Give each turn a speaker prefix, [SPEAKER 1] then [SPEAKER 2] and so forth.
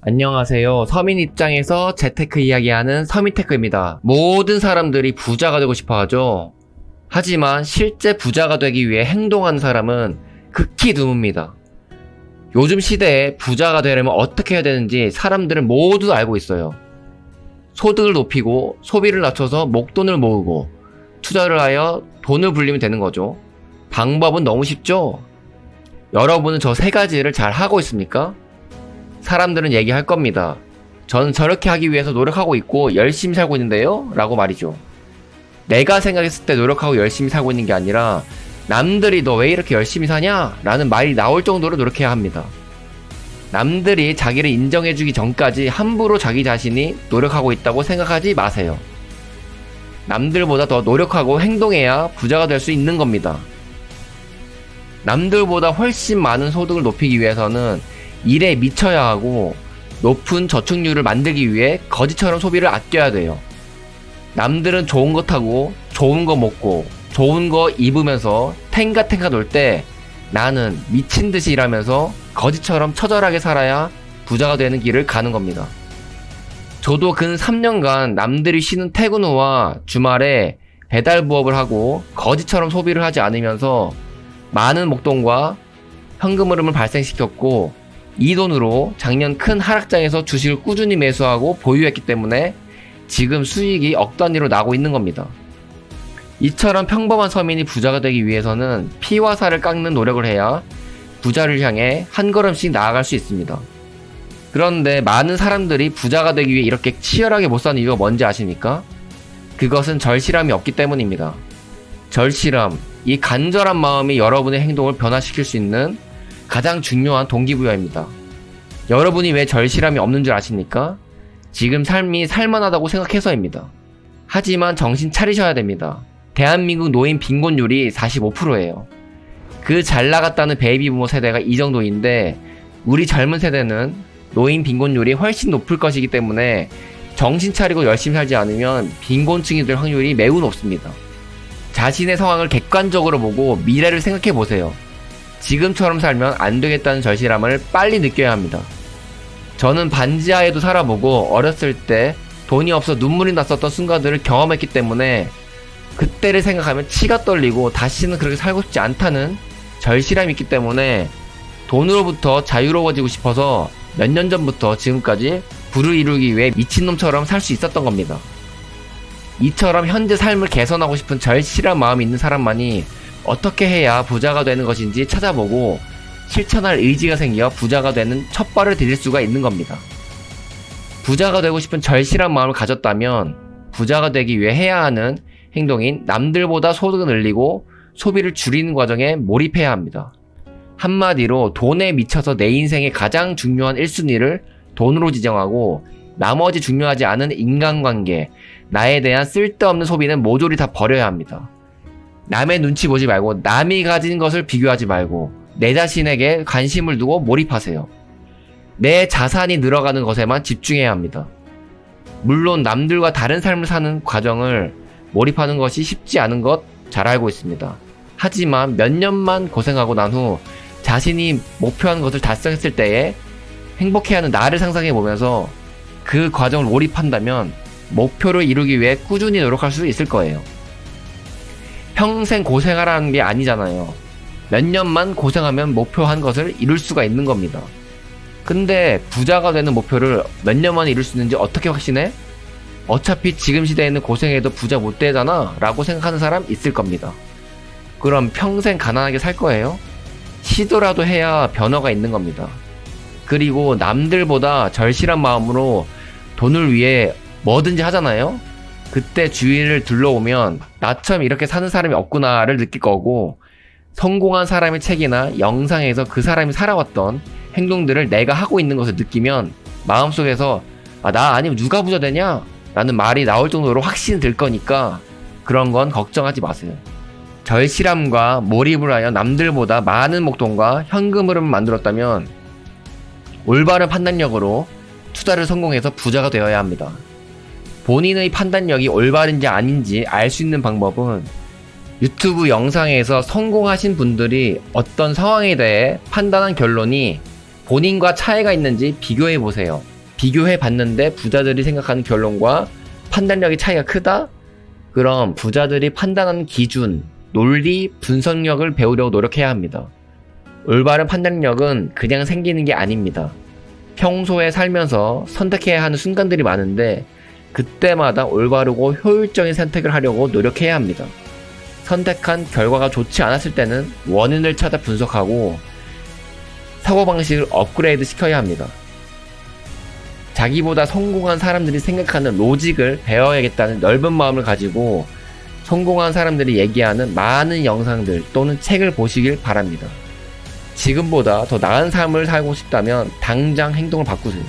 [SPEAKER 1] 안녕하세요. 서민 입장에서 재테크 이야기하는 서민테크입니다. 모든 사람들이 부자가 되고 싶어 하죠. 하지만 실제 부자가 되기 위해 행동하는 사람은 극히 드뭅니다. 요즘 시대에 부자가 되려면 어떻게 해야 되는지 사람들은 모두 알고 있어요. 소득을 높이고 소비를 낮춰서 목돈을 모으고 투자를 하여 돈을 불리면 되는 거죠. 방법은 너무 쉽죠? 여러분은 저 세 가지를 잘 하고 있습니까? 사람들은 얘기할 겁니다. 전 저렇게 하기 위해서 노력하고 있고 열심히 살고 있는데요? 라고 말이죠. 내가 생각했을 때 노력하고 열심히 살고 있는 게 아니라 남들이 너 왜 이렇게 열심히 사냐? 라는 말이 나올 정도로 노력해야 합니다. 남들이 자기를 인정해주기 전까지 함부로 자기 자신이 노력하고 있다고 생각하지 마세요. 남들보다 더 노력하고 행동해야 부자가 될 수 있는 겁니다. 남들보다 훨씬 많은 소득을 높이기 위해서는 일에 미쳐야 하고 높은 저축률을 만들기 위해 거지처럼 소비를 아껴야 돼요. 남들은 좋은 거 타고 좋은 거 먹고 좋은 거 입으면서 탱가탱가 놀 때 나는 미친 듯이 일하면서 거지처럼 처절하게 살아야 부자가 되는 길을 가는 겁니다. 저도 근 3년간 남들이 쉬는 퇴근 후와 주말에 배달 부업을 하고 거지처럼 소비를 하지 않으면서 많은 목돈과 현금 흐름을 발생시켰고 이 돈으로 작년 큰 하락장에서 주식을 꾸준히 매수하고 보유했기 때문에 지금 수익이 억 단위로 나고 있는 겁니다. 이처럼 평범한 서민이 부자가 되기 위해서는 피와 살을 깎는 노력을 해야 부자를 향해 한 걸음씩 나아갈 수 있습니다. 그런데 많은 사람들이 부자가 되기 위해 이렇게 치열하게 못 사는 이유가 뭔지 아십니까? 그것은 절실함이 없기 때문입니다. 절실함, 이 간절한 마음이 여러분의 행동을 변화시킬 수 있는 가장 중요한 동기부여입니다. 여러분이 왜 절실함이 없는 줄 아십니까? 지금 삶이 살만하다고 생각해서입니다. 하지만 정신 차리셔야 됩니다. 대한민국 노인 빈곤율이 45%예요. 그 잘나갔다는 베이비부모 세대가 이 정도인데 우리 젊은 세대는 노인 빈곤율이 훨씬 높을 것이기 때문에 정신 차리고 열심히 살지 않으면 빈곤층이 될 확률이 매우 높습니다. 자신의 상황을 객관적으로 보고 미래를 생각해 보세요. 지금처럼 살면 안 되겠다는 절실함을 빨리 느껴야 합니다. 저는 반지하에도 살아보고 어렸을 때 돈이 없어 눈물이 났었던 순간들을 경험했기 때문에 그때를 생각하면 치가 떨리고 다시는 그렇게 살고 싶지 않다는 절실함이 있기 때문에 돈으로부터 자유로워지고 싶어서 몇 년 전부터 지금까지 부를 이루기 위해 미친놈처럼 살 수 있었던 겁니다. 이처럼 현재 삶을 개선하고 싶은 절실한 마음이 있는 사람만이 어떻게 해야 부자가 되는 것인지 찾아보고 실천할 의지가 생겨 부자가 되는 첫 발을 디딜 수가 있는 겁니다. 부자가 되고 싶은 절실한 마음을 가졌다면 부자가 되기 위해 해야 하는 행동인 남들보다 소득을 늘리고 소비를 줄이는 과정에 몰입해야 합니다. 한마디로 돈에 미쳐서 내 인생의 가장 중요한 1순위를 돈으로 지정하고 나머지 중요하지 않은 인간관계, 나에 대한 쓸데없는 소비는 모조리 다 버려야 합니다. 남의 눈치 보지 말고 남이 가진 것을 비교하지 말고 내 자신에게 관심을 두고 몰입하세요. 내 자산이 늘어가는 것에만 집중해야 합니다. 물론 남들과 다른 삶을 사는 과정을 몰입하는 것이 쉽지 않은 것 잘 알고 있습니다. 하지만 몇 년만 고생하고 난 후 자신이 목표한 것을 달성했을 때에 행복해하는 나를 상상해 보면서 그 과정을 몰입한다면 목표를 이루기 위해 꾸준히 노력할 수 있을 거예요. 평생 고생하라는 게 아니잖아요. 몇 년만 고생하면 목표한 것을 이룰 수가 있는 겁니다. 근데 부자가 되는 목표를 몇 년 만에 이룰 수 있는지 어떻게 확신해? 어차피 지금 시대에는 고생해도 부자 못 되잖아 라고 생각하는 사람 있을 겁니다. 그럼 평생 가난하게 살 거예요? 시도라도 해야 변화가 있는 겁니다. 그리고 남들보다 절실한 마음으로 돈을 위해 뭐든지 하잖아요? 그때 주위를 둘러보면 나처럼 이렇게 사는 사람이 없구나를 느낄 거고 성공한 사람의 책이나 영상에서 그 사람이 살아왔던 행동들을 내가 하고 있는 것을 느끼면 마음속에서 나 아니면 누가 부자 되냐? 라는 말이 나올 정도로 확신이 들 거니까 그런 건 걱정하지 마세요. 절실함과 몰입을 하여 남들보다 많은 목돈과 현금 흐름을 만들었다면 올바른 판단력으로 투자를 성공해서 부자가 되어야 합니다. 본인의 판단력이 올바른지 아닌지 알 수 있는 방법은 유튜브 영상에서 성공하신 분들이 어떤 상황에 대해 판단한 결론이 본인과 차이가 있는지 비교해 보세요. 비교해 봤는데 부자들이 생각하는 결론과 판단력의 차이가 크다? 그럼 부자들이 판단하는 기준, 논리, 분석력을 배우려고 노력해야 합니다. 올바른 판단력은 그냥 생기는 게 아닙니다. 평소에 살면서 선택해야 하는 순간들이 많은데 그때마다 올바르고 효율적인 선택을 하려고 노력해야 합니다. 선택한 결과가 좋지 않았을 때는 원인을 찾아 분석하고 사고방식을 업그레이드 시켜야 합니다. 자기보다 성공한 사람들이 생각하는 로직을 배워야겠다는 넓은 마음을 가지고 성공한 사람들이 얘기하는 많은 영상들 또는 책을 보시길 바랍니다. 지금보다 더 나은 삶을 살고 싶다면 당장 행동을 바꾸세요.